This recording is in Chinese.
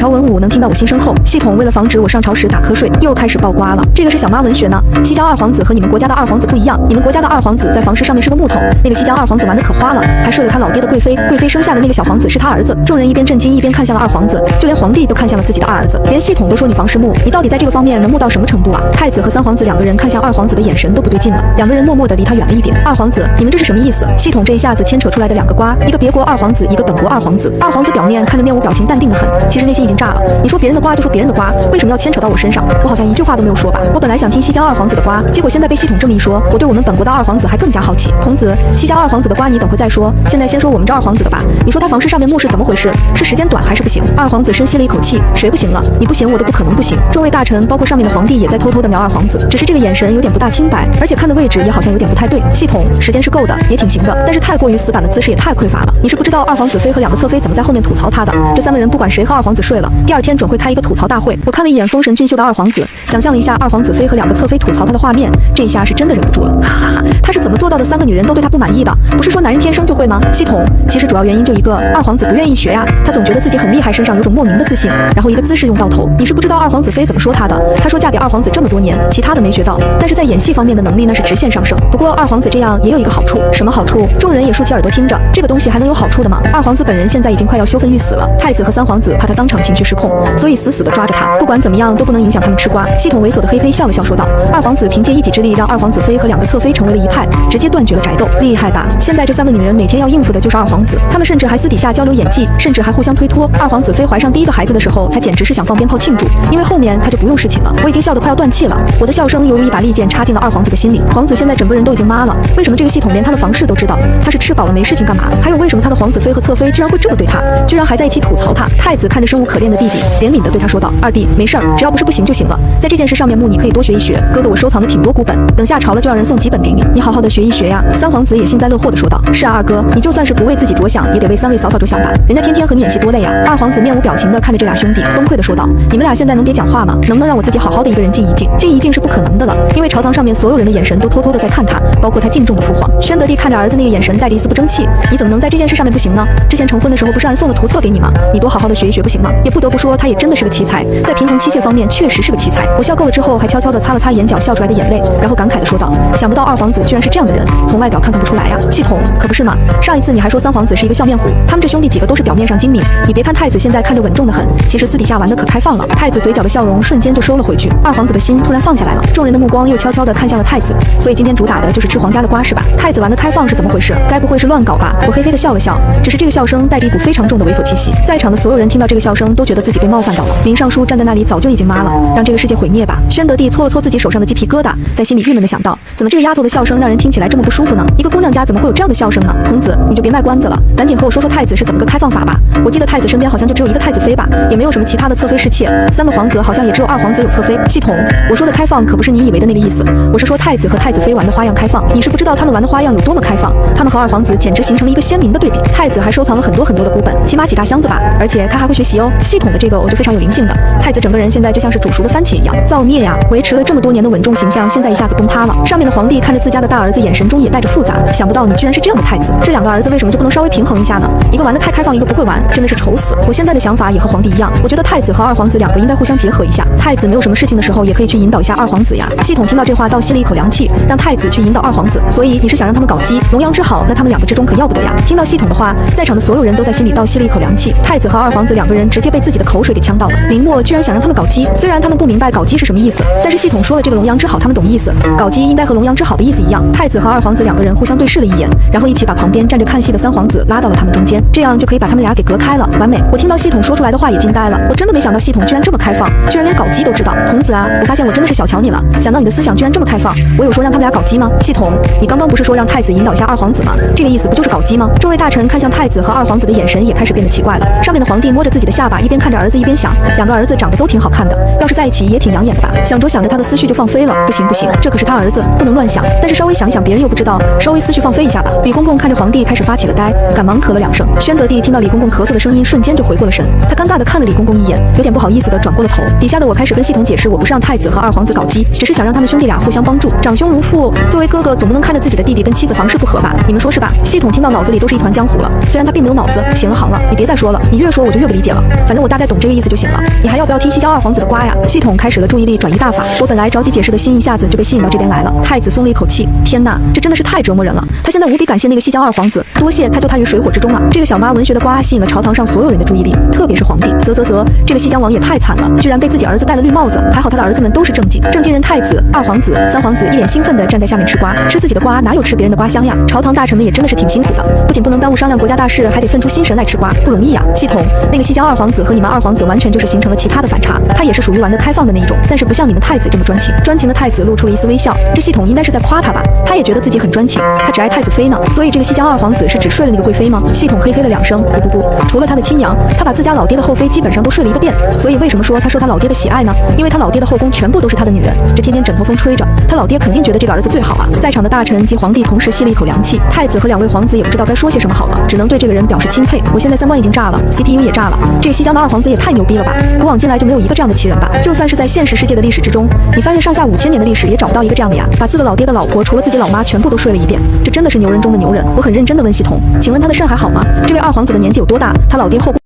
朝文武能听到我心声后，系统为了防止我上朝时打瞌睡，又开始爆瓜了。这个是小妈文学呢。西江二皇子和你们国家的二皇子不一样，你们国家的二皇子在房事上面是个木头，那个西江二皇子玩的可花了，还睡了他老爹的贵妃，贵妃生下的那个小皇子是他儿子。众人一边震惊一边看向了二皇子，就连皇帝都看向了自己的二儿子，连系统都说你房事木，你到底在这个方面能木到什么程度啊？太子和三皇子两个人看向二皇子的眼神都不对劲了，两个人默默地离他远了一点。二皇子，你们这是什么意思？系统这一下子牵扯出来的两个瓜，一个别国二皇子，一个本国二皇子。二皇子表面看着面无表情淡定的很，其实内心已经炸了。你说别人的瓜就说别人的瓜，为什么要牵扯到我身上？我好像一句话都没有说吧？我本来想听西江二皇子的瓜，结果现在被系统这么一说，我对我们本国的二皇子还更加好奇。孔子，西江二皇子的瓜你等会再说，现在先说我们这二皇子的吧。你说他房事上面木是怎么回事？是时间短还是不行？二皇子深吸了一口气，谁不行了？你不行我都不可能不行。众位大臣包括上面的皇帝也在偷偷的瞄二皇子，只是这个眼神有点不大清白，而且看的位置也好像有点不太对。系统时间是够的，也挺行的，但是太过于死板的姿势也太匮乏了。你是不知道二皇子妃和两个侧妃怎么在后面吐槽他的，这三个人不管谁和二皇子睡了，第二天准会开一个吐槽大会。我看了一眼丰神俊秀的二皇子，想象了一下二皇子妃和两个侧妃吐槽他的画面，这一下是真的忍不住了。哈哈哈，他是怎么做到的？三个女人都对他不满意的，不是说男人天生就会吗？系统其实主要原因就一个，二皇子不愿意学呀，他总觉得自己很厉害，身上有种莫名的自信，然后一个姿势用到头。你是不知道二皇子妃怎么说他的，他说嫁给二皇子这么多年，其他的没学到，但是在演戏方面的能力那是直线上升。不过二皇子这样也有一个好处，什么好处？众人也竖起耳朵听着，这个东西还能有好处的吗？二皇子本人现在已经快要羞愤欲死了，太子和三皇子怕他当场情绪失控，所以死死的抓着他，不管怎么样都不能影响他们吃瓜。系统猥琐的嘿嘿笑了笑说道，二皇子凭借一己之力让二皇子妃和两个侧妃成为了一派，直接断绝了宅斗，厉害吧？现在这三个女人每天要应付的就是二皇子，他们甚至还私底下交流演技，甚至还互相推脱。二皇子妃怀上第一个孩子的时候，他简直是想放鞭炮庆祝，因为后面他就不用侍寝了。我已经笑得快要断气了，我的笑声犹如一把利剑插进了二皇子的心里。皇子现在整个人都已经麻了，为什么这个系统连他的房事都知道？他是吃饱了没事情干嘛？还有为什么他的皇子妃和侧妃居然会这么对他，居然还在一起吐槽他？太子看着生无可恋的弟弟，怜悯地对他说道，二弟没事儿，只要不是不行就行了，在这件事上面木你可以多学一学，哥哥我收藏的挺多古本，等下朝了就让人送几本给你，你好好的学一学呀。三皇子也幸灾乐祸地说道，是啊二哥，你就算是不为自己着想，也得为三位嫂嫂着想吧，人家天天和你演戏多累呀。二皇子面无表情地看着这俩兄弟，崩溃地说道，你们俩现在能别讲话吗？能不能让我自己好好的一个人静一静？静一静是不可能的了，因为朝堂上面所有人的眼神都偷偷的在看他，包括他敬重的父皇。宣德帝看着儿子那个眼神带着一丝不争气，你怎么能在这件事上面不行呢？之前成婚的时候不是俺送了图册给你吗？你多好好的学一学不行吗？也不得不说他也真的是个奇才，在平衡妻妾方面确实是个奇才。我笑够了之后还悄悄地擦了擦眼角笑出来的眼泪，然后感慨地说道，想不到二皇子居然是这样的人，从外表看不出来呀。系统可不是嘛，上一次你还说三皇子是一个笑面虎，他们这兄弟几个都是表面上精明，你别看太子现在看着稳重的很，其实私底下玩的可开放了。太子嘴角的笑容瞬间就收了回去，二皇子的心突然放下来了，众人的目光又悄悄地看向了太子。所以今天主打的就是吃皇家的瓜是吧？太子玩的开放是怎么回事？该不会是乱搞吧？我嘿嘿地笑了笑，只是这个笑声带着一股非常重的猥琐气息，在场的所有人听到这个笑声都觉得自己被冒犯到了。林尚书站在那里早就已经麻了，让这个世界毁灭吧。宣德帝搓了搓自己手上的鸡皮疙瘩，在心里郁闷地想到，怎么这个丫头的笑声让人听起来这么不舒服呢？一个姑娘家怎么会有这样的笑声呢？孔子，你就别卖关子了，赶紧和我说说太子是怎么个开放法吧。我记得太子身边好像就只有一个太子妃吧，也没有什么其他的侧妃侍妾，三个皇子好像也只有二皇子有侧妃。系统，我说的开放可不是你以为的那个意思，我是说太子和太子妃玩的花样开放，你是不知道他们玩的花样有多么开放，他们和二皇子简直形成了一个鲜明的对比。太子还收藏了很多的古本，起码几大箱子吧，而且他还会学习哦。系统的这个我就非常有灵性的，太子整个人现在就像是煮熟的番茄一样，造孽呀！维持了这么多年的稳重形象，现在一下子崩塌了。上面的皇帝看着自家的大儿子，眼神中也带着复杂，想不到你居然是这样的太子，这两个儿子为什么就不能稍微平衡一下呢？一个玩的太开放，一个不会玩，真的是愁死。我现在的想法也和皇帝一样，我觉得太子和二皇子两个应该互相结合一下，太子没有什么事情的时候也可以去引导一下二皇子呀。系统听到这话倒吸了一口凉气，让太子去引导二皇子，所以你是想让他们搞基，龙阳之好，那他们两个之中可要不得呀。听到系统的话，在场的所有人都在心里倒吸了一口凉气，太子和二皇子两个人直接被自己的口水给呛到了。林默居然想让他们搞基，虽然他们不明白搞基是什么意思，但是系统说了这个龙阳之好他们懂意思，搞基应该和龙阳之好的意思一样。太子和二皇子两个人互相对视了一眼，然后一起把旁边站着看戏的三皇子拉到了他们中间，这样就可以把他们俩给隔开了，完美。我听到系统说出来的话也惊呆了，我真的没想到系统居然这么开放，居然连搞基都知道。孔子啊，我发现我真的是小瞧你了，想到你的思想居然这么开放，我有说让他们俩搞基吗？系统，你刚刚不是说让太子引导一下二皇子吗？这个意思不就是搞基吗？众位大臣看向太子和二皇子的眼神也开始变得奇怪了。上面的皇帝摸着自己的下巴，一边看着儿子一边想，两个儿子长得都挺好看的，要是在一起也挺养眼的吧。想着想着他的思绪就放飞了，不行不行，这可是他儿子，不能乱想，但是稍微想一想别人又不知道，稍微思绪放飞一下吧。李公公看着皇帝开始发起了呆，赶忙咳了两声。宣德帝听到李公公咳嗽的声音，瞬间就回过了神，他尴尬地看了李公公一眼，有点不好意思地转过了头。底下的我开始跟系统解释，我不是让太子和二皇子搞基，只是想让他们兄弟俩互相帮助，长兄如父。作为哥哥总不能看着自己的弟弟跟妻子房事不合吧，你们说是吧？系统听到脑子里都是一团浆糊了，虽然他并没有脑子。行了好了，你别再说了，你越说我就越不理解了。反反正我大概懂这个意思就行了。你还要不要听西郊二皇子的瓜呀？系统开始了注意力转移大法，我本来着急解释的心一下子就被吸引到这边来了。太子松了一口气，天哪，这真的是太折磨人了。他现在无比感谢那个西郊二皇子，多谢他救他于水火之中了。这个小妈文学的瓜吸引了朝堂上所有人的注意力，特别是皇帝。这个西江王也太惨了，居然被自己儿子戴了绿帽子。还好他的儿子们都是正经人，太子、二皇子、三皇子一脸兴奋地站在下面吃瓜，吃自己的瓜哪有吃别人的瓜香呀？朝堂大臣们也真的是挺辛苦的，不仅不能耽误商量国家大事，还得分出心神来吃瓜，不容易呀。系统，那个西江二皇子和你们二皇子完全就是形成了奇葩的反差，他也是属于玩的开放的那一种，但是不像你们太子这么专情。专情的太子露出了一丝微笑，这系统应该是在夸他吧？他也觉得自己很专情，他只爱太子妃呢。所以这个西江二皇子是只睡了那个贵妃吗？系统嘿嘿了2声，不，除了他的亲娘，他把自家老爹的后妃基本上都睡了一个遍。所以为什么说他受他老爹的喜爱呢？因为他老爹的后宫全部都是他的女人，这天天枕头风吹着，他老爹肯定觉得这个儿子最好啊。在场的大臣及皇帝同时吸了一口凉气，太子和2位皇子也不知道该说些什么好了，只能对这个人表示钦佩。我现在3观已经炸了 ，CPU 也炸了，这个西江的二皇子也太牛逼了吧！古往今来就没有一个这样的奇人吧？就算是在现实世界的历史之中，你翻阅上下5000年的历史也找不到一个这样的呀！把自己的老爹的老婆除了自己老妈全部都睡了一遍，这真的是牛人中的牛人。我很认真的问系统，请问他的肾还好吗？这位二皇子的年纪有多大？他老爹后宫